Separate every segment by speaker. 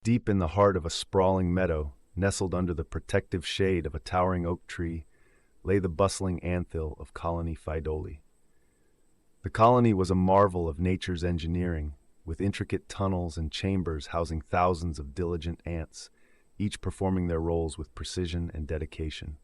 Speaker 1: Deep in the heart of a sprawling meadow, nestled under the protective shade of a towering oak tree, lay the bustling anthill of Colony Pheidole. The colony was a marvel of nature's engineering, with intricate tunnels and chambers housing thousands of diligent ants, each performing their roles with precision and dedication.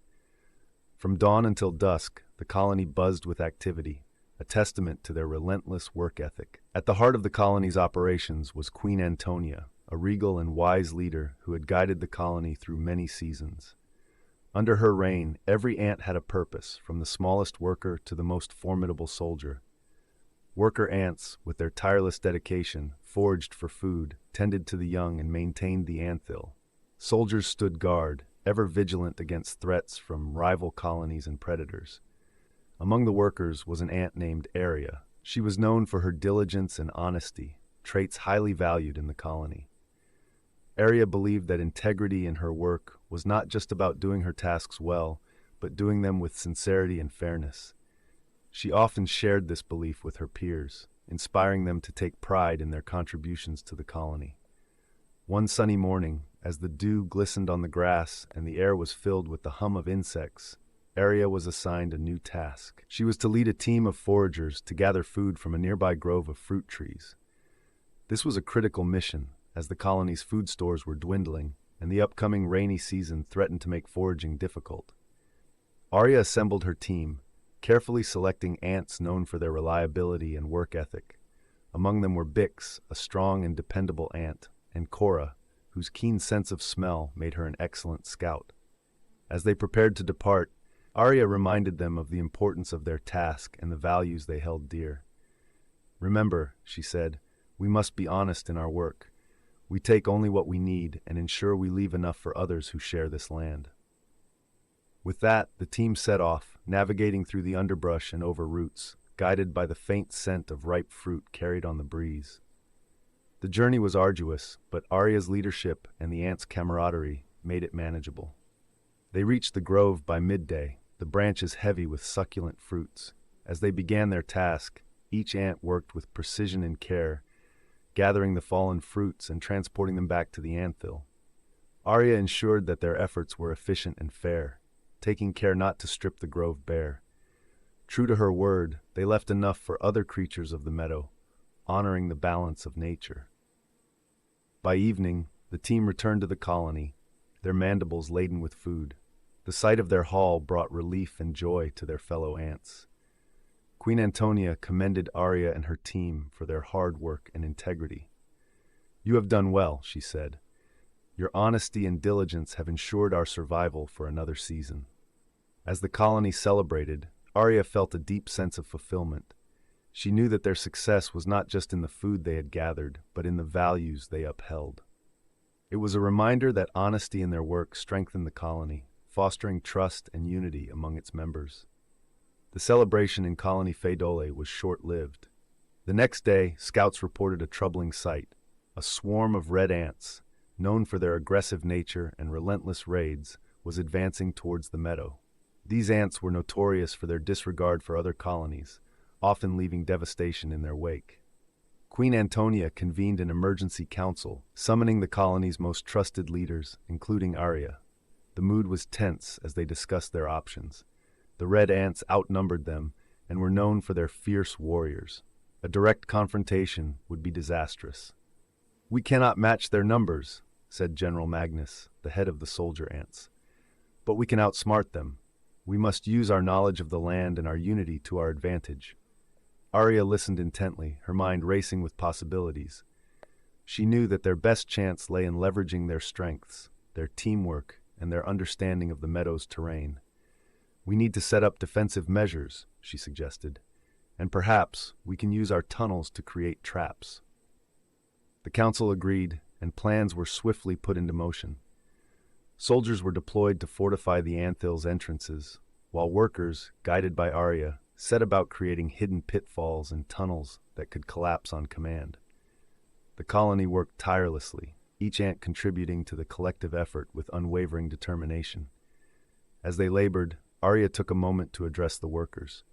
Speaker 1: From dawn until dusk, the colony buzzed with activity, a testament to their relentless work ethic. At the heart of the colony's operations was Queen Antonia, a regal and wise leader who had guided the colony through many seasons. Under her reign, every ant had a purpose, from the smallest worker to the most formidable soldier. Worker ants, with their tireless dedication, foraged for food, tended to the young, and maintained the anthill. Soldiers stood guard, ever vigilant against threats from rival colonies and predators. Among the workers was an ant named Aria. She was known for her diligence and honesty, traits highly valued in the colony. Aria believed that integrity in her work was not just about doing her tasks well, but doing them with sincerity and fairness. She often shared this belief with her peers, inspiring them to take pride in their contributions to the colony. One sunny morning, as the dew glistened on the grass and the air was filled with the hum of insects, Aria was assigned a new task. She was to lead a team of foragers to gather food from a nearby grove of fruit trees. This was a critical mission, as the colony's food stores were dwindling and the upcoming rainy season threatened to make foraging difficult. Aria assembled her team, carefully selecting ants known for their reliability and work ethic. Among them were Bix, a strong and dependable ant, and Cora, whose keen sense of smell made her an excellent scout. As they prepared to depart, Aria reminded them of the importance of their task and the values they held dear. "Remember," she said, "we must be honest in our work. We take only what we need and ensure we leave enough for others who share this land." With that, the team set off, navigating through the underbrush and over roots, guided by the faint scent of ripe fruit carried on the breeze. The journey was arduous, but Aria's leadership and the ants' camaraderie made it manageable. They reached the grove by midday, the branches heavy with succulent fruits. As they began their task, each ant worked with precision and care, gathering the fallen fruits and transporting them back to the anthill. Aria ensured that their efforts were efficient and fair, taking care not to strip the grove bare. True to her word, they left enough for other creatures of the meadow, honoring the balance of nature. By evening, the team returned to the colony, their mandibles laden with food. The sight of their haul brought relief and joy to their fellow ants. Queen Antonia commended Aria and her team for their hard work and integrity. "You have done well," she said. "Your honesty and diligence have ensured our survival for another season." As the colony celebrated, Aria felt a deep sense of fulfillment. She knew that their success was not just in the food they had gathered, but in the values they upheld. It was a reminder that honesty in their work strengthened the colony, fostering trust and unity among its members. The celebration in Colony Pheidole was short-lived. The next day, scouts reported a troubling sight: a swarm of red ants, known for their aggressive nature and relentless raids, was advancing towards the meadow. These ants were notorious for their disregard for other colonies, often leaving devastation in their wake. Queen Antonia convened an emergency council, summoning the colony's most trusted leaders, including Aria. The mood was tense as they discussed their options. The red ants outnumbered them and were known for their fierce warriors. A direct confrontation would be disastrous. "We cannot match their numbers," said General Magnus, the head of the soldier ants. "But we can outsmart them. We must use our knowledge of the land and our unity to our advantage." Aria listened intently, her mind racing with possibilities. She knew that their best chance lay in leveraging their strengths, their teamwork, and their understanding of the meadow's terrain. "We need to set up defensive measures," she suggested, "and perhaps we can use our tunnels to create traps." The council agreed, and plans were swiftly put into motion. Soldiers were deployed to fortify the anthill's entrances, while workers, guided by Aria, set about creating hidden pitfalls and tunnels that could collapse on command. The colony worked tirelessly, each ant contributing to the collective effort with unwavering determination. As they labored, Aria took a moment to address the workers.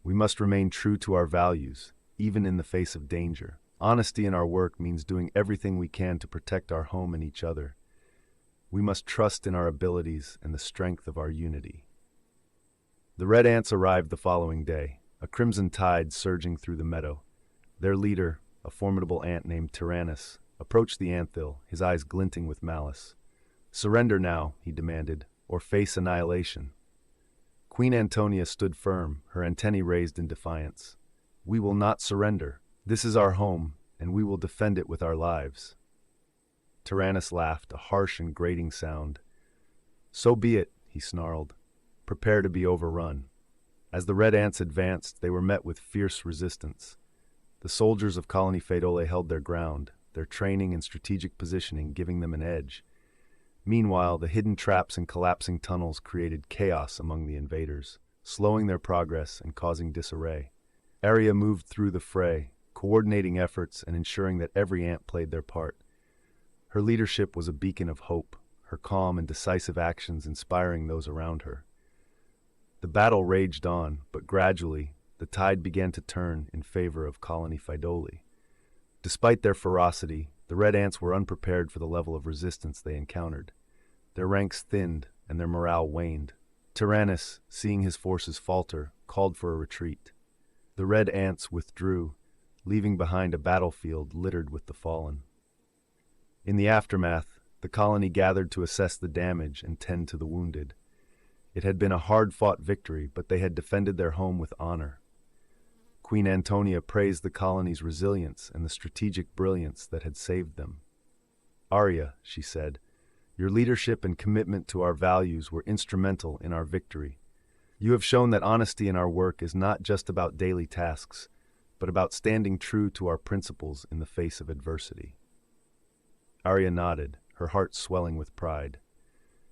Speaker 1: "We must remain true to our values, even in the face of danger. Honesty in our work means doing everything we can to protect our home and each other. We must trust in our abilities and the strength of our unity. The red ants arrived the following day, a crimson tide surging through the meadow. Their leader, a formidable ant named Tyrannus, approached the anthill, his eyes glinting with malice. "Surrender now," he demanded, "or face annihilation." Queen Antonia stood firm, her antennae raised in defiance. "We will not surrender. This is our home, and we will defend it with our lives." Tyrannus laughed, a harsh and grating sound. "So be it," he snarled. "Prepare to be overrun." As the red ants advanced, they were met with fierce resistance. The soldiers of Colony Pheidole held their ground, their training and strategic positioning giving them an edge. Meanwhile, the hidden traps and collapsing tunnels created chaos among the invaders, slowing their progress and causing disarray. Aria moved through the fray, coordinating efforts and ensuring that every ant played their part. Her leadership was a beacon of hope, her calm and decisive actions inspiring those around her. The battle raged on, but gradually, the tide began to turn in favor of Colony Pheidole. Despite their ferocity, the red ants were unprepared for the level of resistance they encountered. Their ranks thinned and their morale waned. Tyrannus, seeing his forces falter, called for a retreat. The red ants withdrew, leaving behind a battlefield littered with the fallen. In the aftermath, the colony gathered to assess the damage and tend to the wounded. It had been a hard-fought victory, but they had defended their home with honor. Queen Antonia praised the colony's resilience and the strategic brilliance that had saved them. "Aria," she said, "your leadership and commitment to our values were instrumental in our victory. You have shown that honesty in our work is not just about daily tasks, but about standing true to our principles in the face of adversity." Aria nodded, her heart swelling with pride.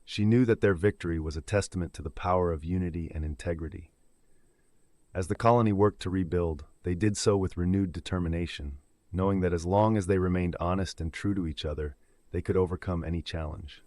Speaker 1: She knew that their victory was a testament to the power of unity and integrity. As the colony worked to rebuild, they did so with renewed determination, knowing that as long as they remained honest and true to each other, they could overcome any challenge.